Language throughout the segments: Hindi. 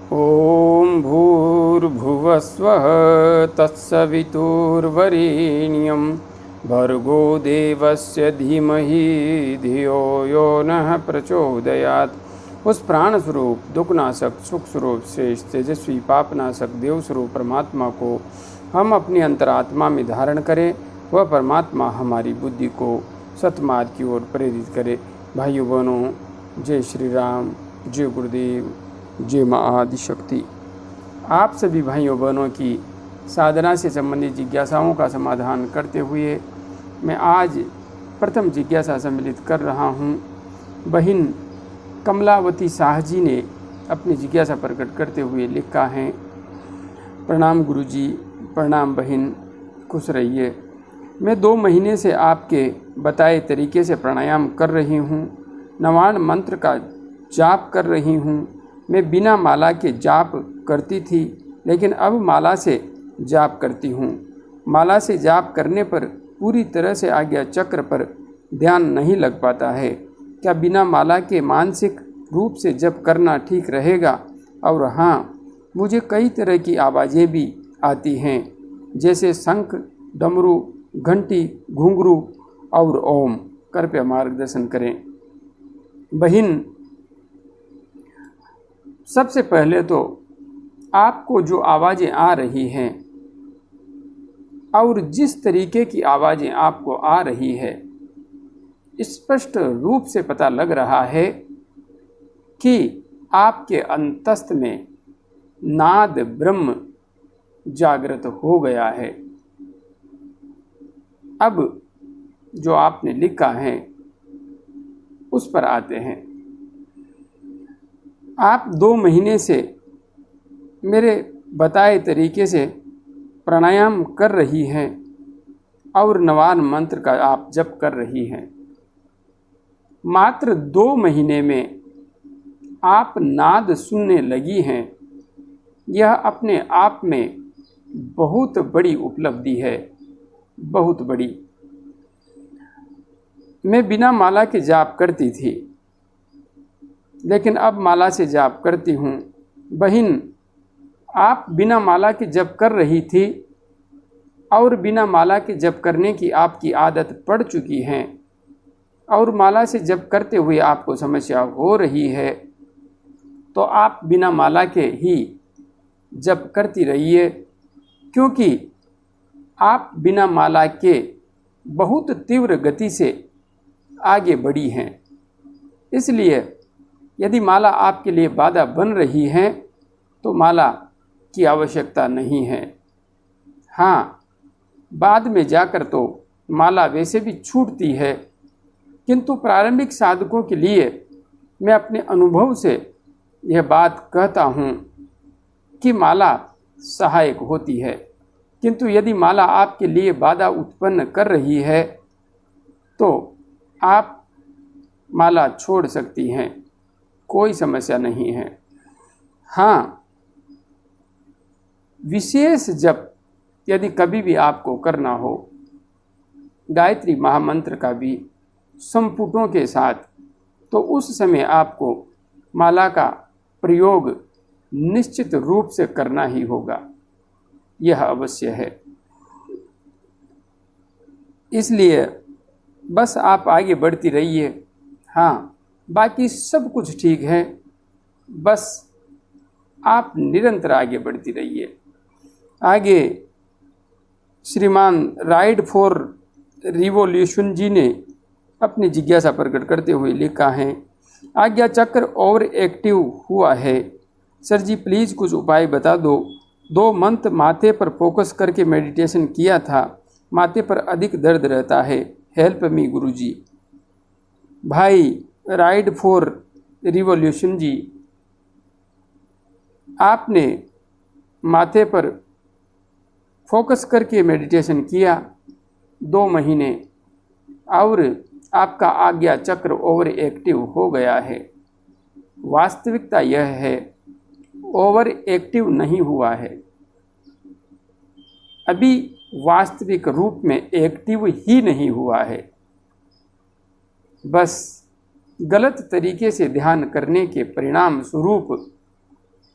ॐ भूर्भुवस्वः तत्सवितुर्वरेण्यं भर्गो देवस्य धीमहि धियो यो नः प्रचोदयात्। उस प्राण स्वरूप दुखनाशक सुख स्वरूप श्रेष्ठ तेजस्वी पापनाशक देव स्वरूप परमात्मा को हम अपनी अंतरात्मा में धारण करें। वह परमात्मा हमारी बुद्धि को सतमार्ग की ओर प्रेरित करे। भाइयों बहनों, जय श्री राम, जय गुरुदेव, जय माँ आदिशक्ति। आप सभी भाइयों बहनों की साधना से संबंधित जिज्ञासाओं का समाधान करते हुए मैं आज प्रथम जिज्ञासा सम्मिलित कर रहा हूँ। बहन कमलावती शाह जी ने अपनी जिज्ञासा प्रकट करते हुए लिखा है, प्रणाम गुरुजी, प्रणाम बहन, खुश रहिए। मैं 2 महीने से आपके बताए तरीके से प्राणायाम कर रही हूँ। नवान मंत्र का जाप कर रही हूँ। मैं बिना माला के जाप करती थी, लेकिन अब माला से जाप करती हूँ। माला से जाप करने पर पूरी तरह से आज्ञा चक्र पर ध्यान नहीं लग पाता है। क्या बिना माला के मानसिक रूप से जप करना ठीक रहेगा? और हाँ, मुझे कई तरह की आवाज़ें भी आती हैं, जैसे शंख, डमरू, घंटी, घुंघरू और ओम। कृपया मार्गदर्शन करें। बहन, सबसे पहले तो आपको जो आवाज़ें आ रही हैं और जिस तरीके की आवाज़ें आपको आ रही है, स्पष्ट रूप से पता लग रहा है कि आपके अंतस्थ में नाद ब्रह्म जागृत हो गया है। अब जो आपने लिखा है उस पर आते हैं। आप 2 महीने से मेरे बताए तरीके से प्राणायाम कर रही हैं और नवान मंत्र का आप जप कर रही हैं। मात्र 2 महीने में आप नाद सुनने लगी हैं। यह अपने आप में बहुत बड़ी उपलब्धि है, बहुत बड़ी। मैं बिना माला के जाप करती थी, लेकिन अब माला से जाप करती हूँ। बहन, आप बिना माला के जप कर रही थी और बिना माला के जप करने की आपकी आदत पड़ चुकी है और माला से जप करते हुए आपको समस्या हो रही है, तो आप बिना माला के ही जप करती रहिए, क्योंकि आप बिना माला के बहुत तीव्र गति से आगे बढ़ी हैं। इसलिए यदि माला आपके लिए बाधा बन रही है तो माला की आवश्यकता नहीं है। हाँ, बाद में जाकर तो माला वैसे भी छूटती है, किंतु प्रारंभिक साधकों के लिए मैं अपने अनुभव से यह बात कहता हूँ कि माला सहायक होती है। किंतु यदि माला आपके लिए बाधा उत्पन्न कर रही है तो आप माला छोड़ सकती हैं, कोई समस्या नहीं है। हाँ, विशेष जप यदि कभी भी आपको करना हो, गायत्री महामंत्र का भी संपुटों के साथ, तो उस समय आपको माला का प्रयोग निश्चित रूप से करना ही होगा, यह अवश्य है। इसलिए बस आप आगे बढ़ती रहिए। हाँ, बाकी सब कुछ ठीक है, बस आप निरंतर आगे बढ़ती रहिए। आगे श्रीमान राइड फॉर रिवॉल्यूशन जी ने अपनी जिज्ञासा प्रकट करते हुए लिखा है, आज्ञा चक्र ओवर एक्टिव हुआ है सर जी, प्लीज़ कुछ उपाय बता दो। 2 मंथ माथे पर फोकस करके मेडिटेशन किया था, माथे पर अधिक दर्द रहता है, हेल्प मी गुरुजी। भाई राइड फॉर रिवॉल्यूशन जी, आपने माथे पर फोकस करके मेडिटेशन किया 2 महीने और आपका आज्ञा चक्र ओवर एक्टिव हो गया है। वास्तविकता यह है, ओवर एक्टिव नहीं हुआ है, अभी वास्तविक रूप में एक्टिव ही नहीं हुआ है। बस गलत तरीके से ध्यान करने के परिणाम स्वरूप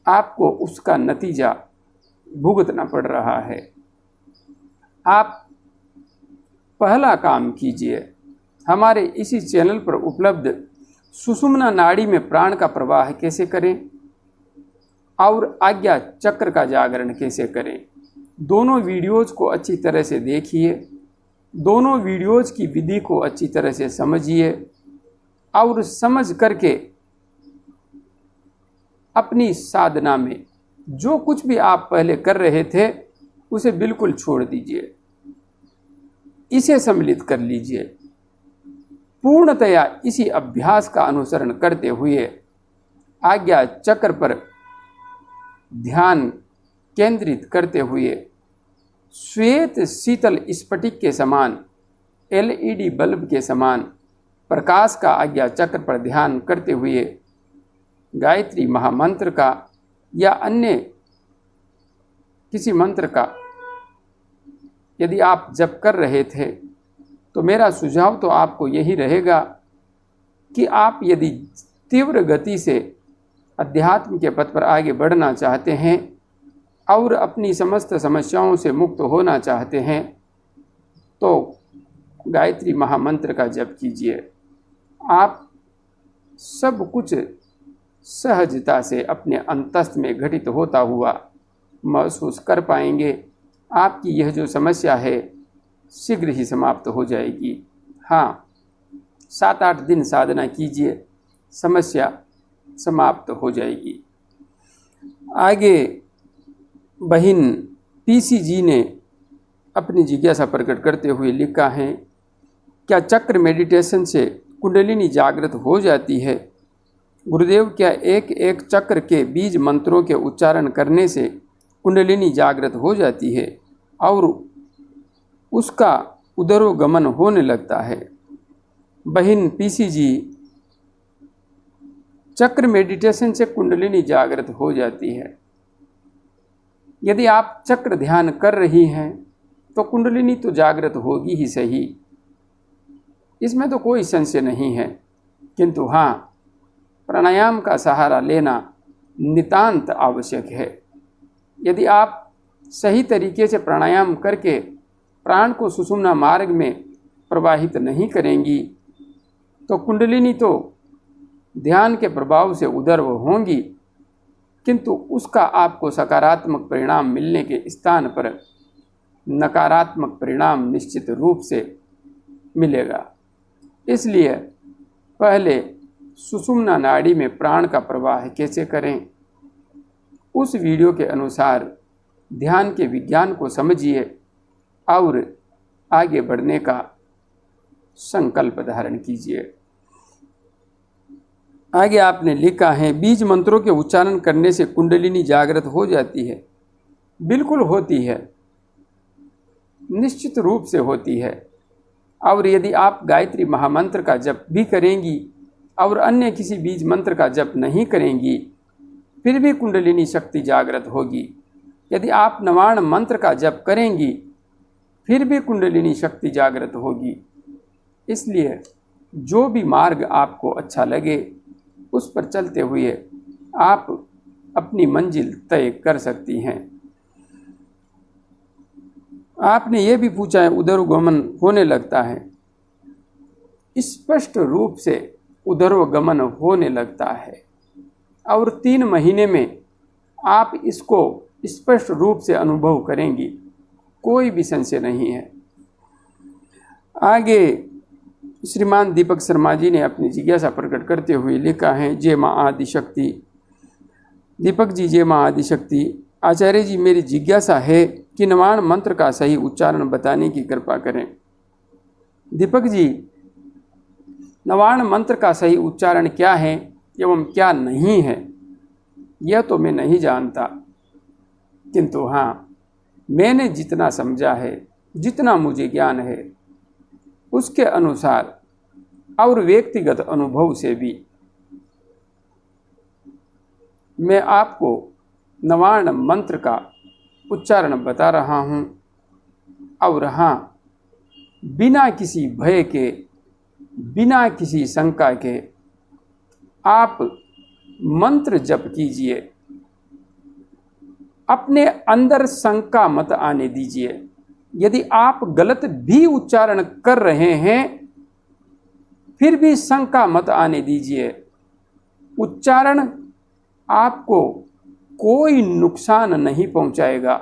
आपको उसका नतीजा भुगतना पड़ रहा है। आप पहला काम कीजिए, हमारे इसी चैनल पर उपलब्ध सुषुम्ना नाड़ी में प्राण का प्रवाह कैसे करें और आज्ञा चक्र का जागरण कैसे करें, दोनों वीडियोज़ को अच्छी तरह से देखिए, दोनों वीडियोज़ की विधि को अच्छी तरह से समझिए और समझ करके अपनी साधना में जो कुछ भी आप पहले कर रहे थे उसे बिल्कुल छोड़ दीजिए, इसे सम्मिलित कर लीजिए। पूर्णतया इसी अभ्यास का अनुसरण करते हुए आज्ञा चक्र पर ध्यान केंद्रित करते हुए श्वेत शीतल स्फटिक के समान, LED बल्ब के समान प्रकाश का आज्ञा चक्र पर ध्यान करते हुए गायत्री महामंत्र का या अन्य किसी मंत्र का यदि आप जप कर रहे थे तो मेरा सुझाव तो आपको यही रहेगा कि आप यदि तीव्र गति से अध्यात्म के पथ पर आगे बढ़ना चाहते हैं और अपनी समस्त समस्याओं से मुक्त होना चाहते हैं तो गायत्री महामंत्र का जप कीजिए। आप सब कुछ सहजता से अपने अंतस्थ में घटित होता हुआ महसूस कर पाएंगे। आपकी यह जो समस्या है शीघ्र ही समाप्त हो जाएगी। हाँ, 7-8 दिन साधना कीजिए, समस्या समाप्त हो जाएगी। आगे बहन PC जी ने अपनी जिज्ञासा प्रकट करते हुए लिखा है, क्या चक्र मेडिटेशन से कुंडलिनी जागृत हो जाती है? गुरुदेव, क्या एक एक चक्र के बीज मंत्रों के उच्चारण करने से कुंडलिनी जागृत हो जाती है और उसका उदरोगमन होने लगता है? बहन PC जी, चक्र मेडिटेशन से कुंडलिनी जागृत हो जाती है। यदि आप चक्र ध्यान कर रही हैं तो कुंडलिनी तो जागृत होगी ही सही, इसमें तो कोई संशय नहीं है। किंतु हाँ, प्राणायाम का सहारा लेना नितांत आवश्यक है। यदि आप सही तरीके से प्राणायाम करके प्राण को सुषुम्ना मार्ग में प्रवाहित नहीं करेंगी तो कुंडलिनी तो ध्यान के प्रभाव से उदर्व होंगी, किंतु उसका आपको सकारात्मक परिणाम मिलने के स्थान पर नकारात्मक परिणाम निश्चित रूप से मिलेगा। इसलिए पहले सुषुम्ना नाड़ी में प्राण का प्रवाह कैसे करें, उस वीडियो के अनुसार ध्यान के विज्ञान को समझिए और आगे बढ़ने का संकल्प धारण कीजिए। आगे आपने लिखा है, बीज मंत्रों के उच्चारण करने से कुंडलिनी जागृत हो जाती है। बिल्कुल होती है, निश्चित रूप से होती है। और यदि आप गायत्री महामंत्र का जप भी करेंगी और अन्य किसी बीज मंत्र का जप नहीं करेंगी फिर भी कुंडलिनी शक्ति जागृत होगी। यदि आप नवाण मंत्र का जप करेंगी फिर भी कुंडलिनी शक्ति जागृत होगी। इसलिए जो भी मार्ग आपको अच्छा लगे उस पर चलते हुए आप अपनी मंजिल तय कर सकती हैं। आपने ये भी पूछा है, उदरोगमन होने लगता है। स्पष्ट रूप से उदरोगमन होने लगता है और 3 महीने में आप इसको स्पष्ट रूप से अनुभव करेंगी, कोई भी संशय नहीं है। आगे श्रीमान दीपक शर्मा जी ने अपनी जिज्ञासा प्रकट करते हुए लिखा है, जय माँ आदिशक्ति। दीपक जी, जय माँ आदिशक्ति। आचार्य जी, मेरी जिज्ञासा है कि नवाण मंत्र का सही उच्चारण बताने की कृपा करें। दीपक जी, नवाण मंत्र का सही उच्चारण क्या है एवं क्या नहीं है यह तो मैं नहीं जानता, किंतु हाँ, मैंने जितना समझा है, जितना मुझे ज्ञान है, उसके अनुसार और व्यक्तिगत अनुभव से भी मैं आपको नवाण मंत्र का उच्चारण बता रहा हूँ। और हाँ, बिना किसी भय के, बिना किसी शंका के आप मंत्र जप कीजिए। अपने अंदर शंका मत आने दीजिए। यदि आप गलत भी उच्चारण कर रहे हैं फिर भी शंका मत आने दीजिए। उच्चारण आपको कोई नुकसान नहीं पहुंचाएगा,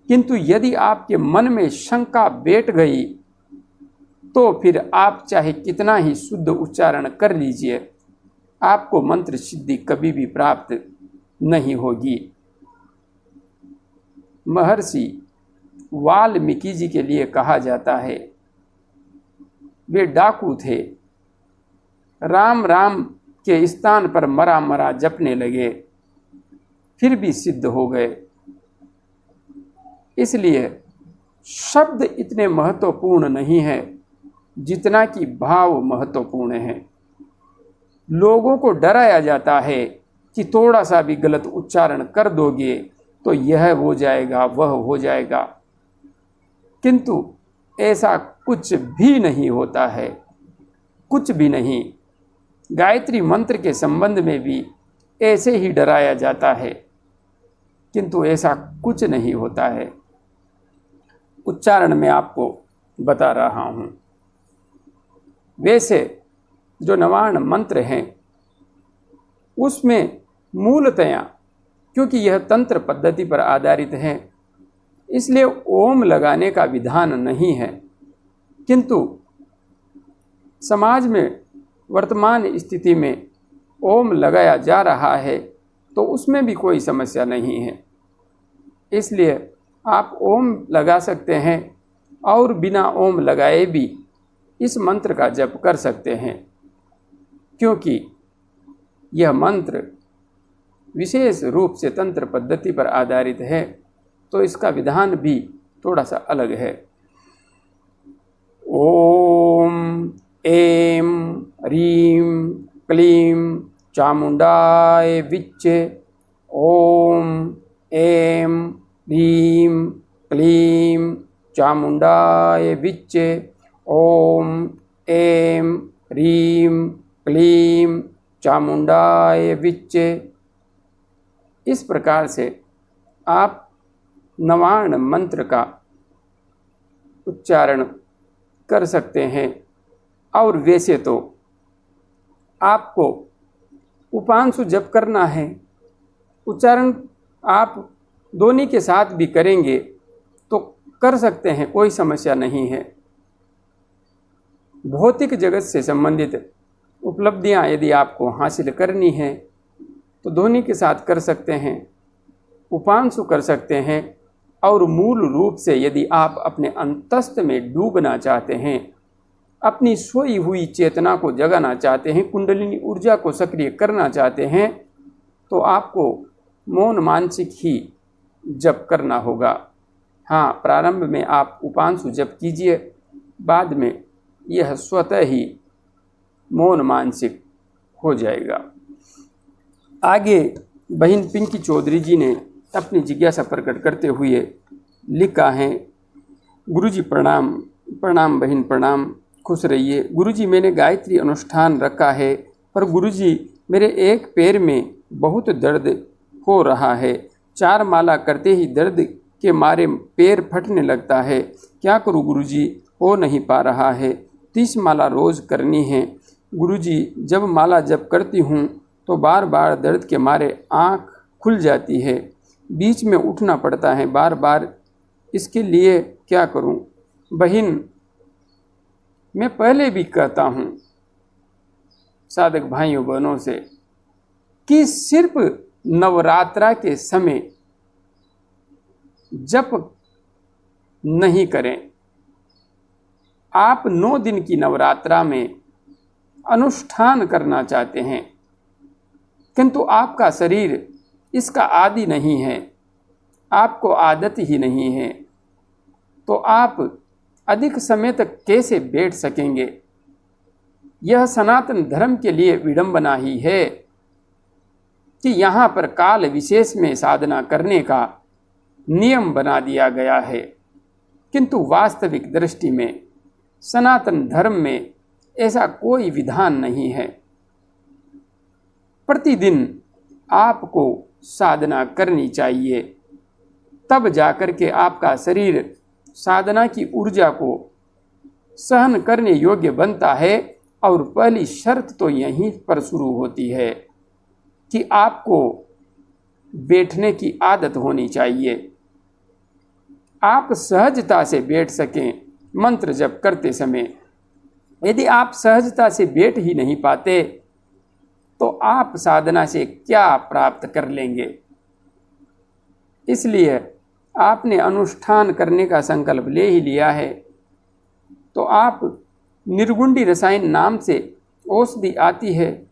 किंतु यदि आपके मन में शंका बैठ गई तो फिर आप चाहे कितना ही शुद्ध उच्चारण कर लीजिए, आपको मंत्र सिद्धि कभी भी प्राप्त नहीं होगी। महर्षि वाल्मीकि जी के लिए कहा जाता है, वे डाकू थे, राम राम के स्थान पर मरा मरा जपने लगे, फिर भी सिद्ध हो गए। इसलिए शब्द इतने महत्वपूर्ण नहीं है जितना कि भाव महत्वपूर्ण है। लोगों को डराया जाता है कि थोड़ा सा भी गलत उच्चारण कर दोगे तो यह हो जाएगा, वह हो जाएगा, किंतु ऐसा कुछ भी नहीं होता है, कुछ भी नहीं। गायत्री मंत्र के संबंध में भी ऐसे ही डराया जाता है, किंतु ऐसा कुछ नहीं होता है। उच्चारण में आपको बता रहा हूँ। वैसे जो नवार्ण मंत्र हैं उसमें मूलतया, क्योंकि यह तंत्र पद्धति पर आधारित है, इसलिए ओम लगाने का विधान नहीं है, किंतु समाज में वर्तमान स्थिति में ओम लगाया जा रहा है तो उसमें भी कोई समस्या नहीं है। इसलिए आप ओम लगा सकते हैं और बिना ओम लगाए भी इस मंत्र का जप कर सकते हैं, क्योंकि यह मंत्र विशेष रूप से तंत्र पद्धति पर आधारित है, तो इसका विधान भी थोड़ा सा अलग है। ओम ऐं ह्रीं क्लीं चामुंडाय विच्चे। ओम ऐं ह्रीं क्लीं चामुंडाय विच्चे। ओम ऐं ह्रीं क्लीं चामुंडाय विच्चे। इस प्रकार से आप नवार्ण मंत्र का उच्चारण कर सकते हैं। और वैसे तो आपको उपांशु जप करना है, उच्चारण आप दोनों के साथ भी करेंगे तो कर सकते हैं, कोई समस्या नहीं है। भौतिक जगत से संबंधित उपलब्धियां यदि आपको हासिल करनी है तो दोनों के साथ कर सकते हैं, उपांशु कर सकते हैं। और मूल रूप से यदि आप अपने अंतस्थ में डूबना चाहते हैं, अपनी सोई हुई चेतना को जगाना चाहते हैं, कुंडलिनी ऊर्जा को सक्रिय करना चाहते हैं, तो आपको मौन मानसिक ही जप करना होगा। हाँ, प्रारंभ में आप उपांशु जप कीजिए, बाद में यह स्वतः ही मौन मानसिक हो जाएगा। आगे बहन पिंकी चौधरी जी ने अपनी जिज्ञासा प्रकट करते हुए लिखा है, गुरुजी प्रणाम। प्रणाम बहन, प्रणाम, खुश रहिए। गुरुजी, मैंने गायत्री अनुष्ठान रखा है, पर गुरुजी मेरे एक पैर में बहुत दर्द हो रहा है। 4 माला करते ही दर्द के मारे पैर फटने लगता है। क्या करूं गुरुजी, हो नहीं पा रहा है। 30 माला रोज़ करनी है। गुरुजी, जब माला जप करती हूँ तो बार बार दर्द के मारे आँख खुल जाती है, बीच में उठना पड़ता है बार बार, इसके लिए क्या करूं? बहन, मैं पहले भी कहता हूं साधक भाइयों बहनों से कि सिर्फ नवरात्रा के समय जप नहीं करें। आप 9 दिन की नवरात्रा में अनुष्ठान करना चाहते हैं, किंतु आपका शरीर इसका आदी नहीं है, आपको आदत ही नहीं है, तो आप अधिक समय तक कैसे बैठ सकेंगे? यह सनातन धर्म के लिए विडंबना ही है कि यहाँ पर काल विशेष में साधना करने का नियम बना दिया गया है, किंतु वास्तविक दृष्टि में सनातन धर्म में ऐसा कोई विधान नहीं है। प्रतिदिन आपको साधना करनी चाहिए, तब जाकर के आपका शरीर साधना की ऊर्जा को सहन करने योग्य बनता है। और पहली शर्त तो यहीं पर शुरू होती है कि आपको बैठने की आदत होनी चाहिए। आप सहजता से बैठ सकें मंत्र जप करते समय। यदि आप सहजता से बैठ ही नहीं पाते तो आप साधना से क्या प्राप्त कर लेंगे। इसलिए आपने अनुष्ठान करने का संकल्प ले ही लिया है तो आप निर्गुंडी रसायन नाम से औषधि आती है,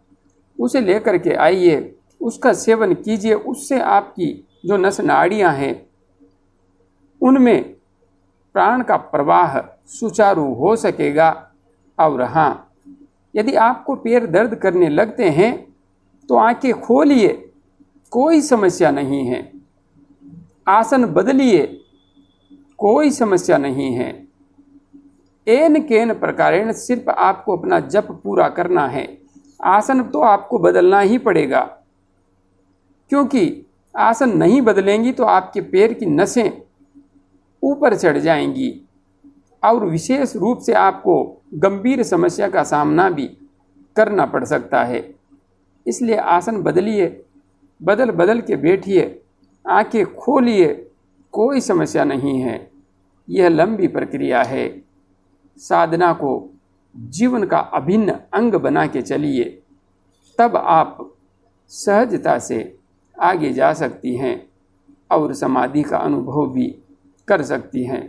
उसे लेकर के आइए, उसका सेवन कीजिए। उससे आपकी जो नस नाड़ियाँ हैं उनमें प्राण का प्रवाह सुचारू हो सकेगा। और हाँ, यदि आपको पैर दर्द करने लगते हैं तो आंखें खोलिए, कोई समस्या नहीं है। आसन बदलिए, कोई समस्या नहीं है। एन केन प्रकारेण सिर्फ आपको अपना जप पूरा करना है। आसन तो आपको बदलना ही पड़ेगा, क्योंकि आसन नहीं बदलेंगी तो आपके पैर की नसें ऊपर चढ़ जाएंगी और विशेष रूप से आपको गंभीर समस्या का सामना भी करना पड़ सकता है। इसलिए आसन बदलिए, बदल बदल के बैठिए, आंखें खोलिए, कोई समस्या नहीं है। यह लंबी प्रक्रिया है। साधना को जीवन का अभिन्न अंग बना के चलिए, तब आप सहजता से आगे जा सकती हैं और समाधि का अनुभव भी कर सकती हैं।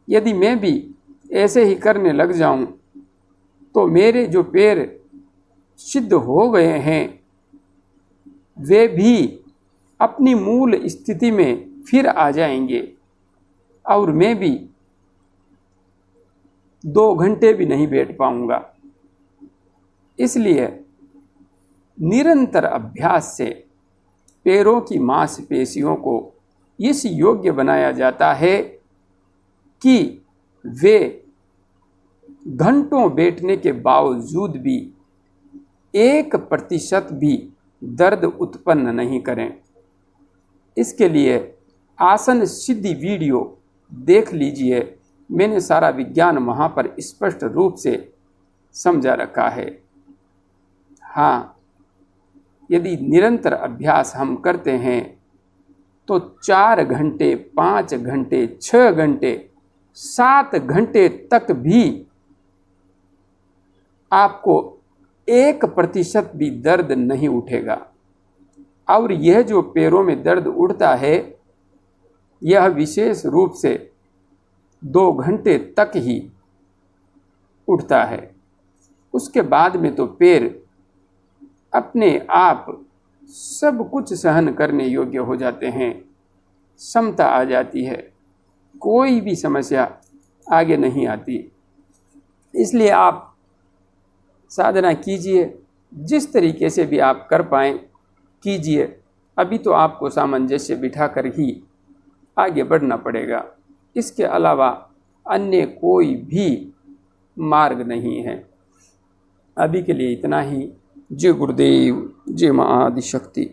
यदि मैं भी ऐसे ही करने लग जाऊं तो मेरे जो पैर सिद्ध हो गए हैं वे भी अपनी मूल स्थिति में फिर आ जाएंगे और मैं भी 2 घंटे भी नहीं बैठ पाऊंगा। इसलिए निरंतर अभ्यास से पैरों की मांसपेशियों को इस योग्य बनाया जाता है कि वे घंटों बैठने के बावजूद भी 1% भी दर्द उत्पन्न नहीं करें। इसके लिए आसन सिद्धि वीडियो देख लीजिए, मैंने सारा विज्ञान वहाँ पर स्पष्ट रूप से समझा रखा है। हाँ, यदि निरंतर अभ्यास हम करते हैं तो 4 घंटे, 5 घंटे, 6 घंटे, 7 घंटे तक भी आपको 1% भी दर्द नहीं उठेगा। और यह जो पैरों में दर्द उठता है यह विशेष रूप से 2 घंटे तक ही उठता है। उसके बाद में तो पैर अपने आप सब कुछ सहन करने योग्य हो जाते हैं, क्षमता आ जाती है, कोई भी समस्या आगे नहीं आती। इसलिए आप साधना कीजिए, जिस तरीके से भी आप कर पाएँ कीजिए। अभी तो आपको सामंजस्य बिठा कर ही आगे बढ़ना पड़ेगा, इसके अलावा अन्य कोई भी मार्ग नहीं है। अभी के लिए इतना ही। जय गुरुदेव, जय मां आदिशक्ति।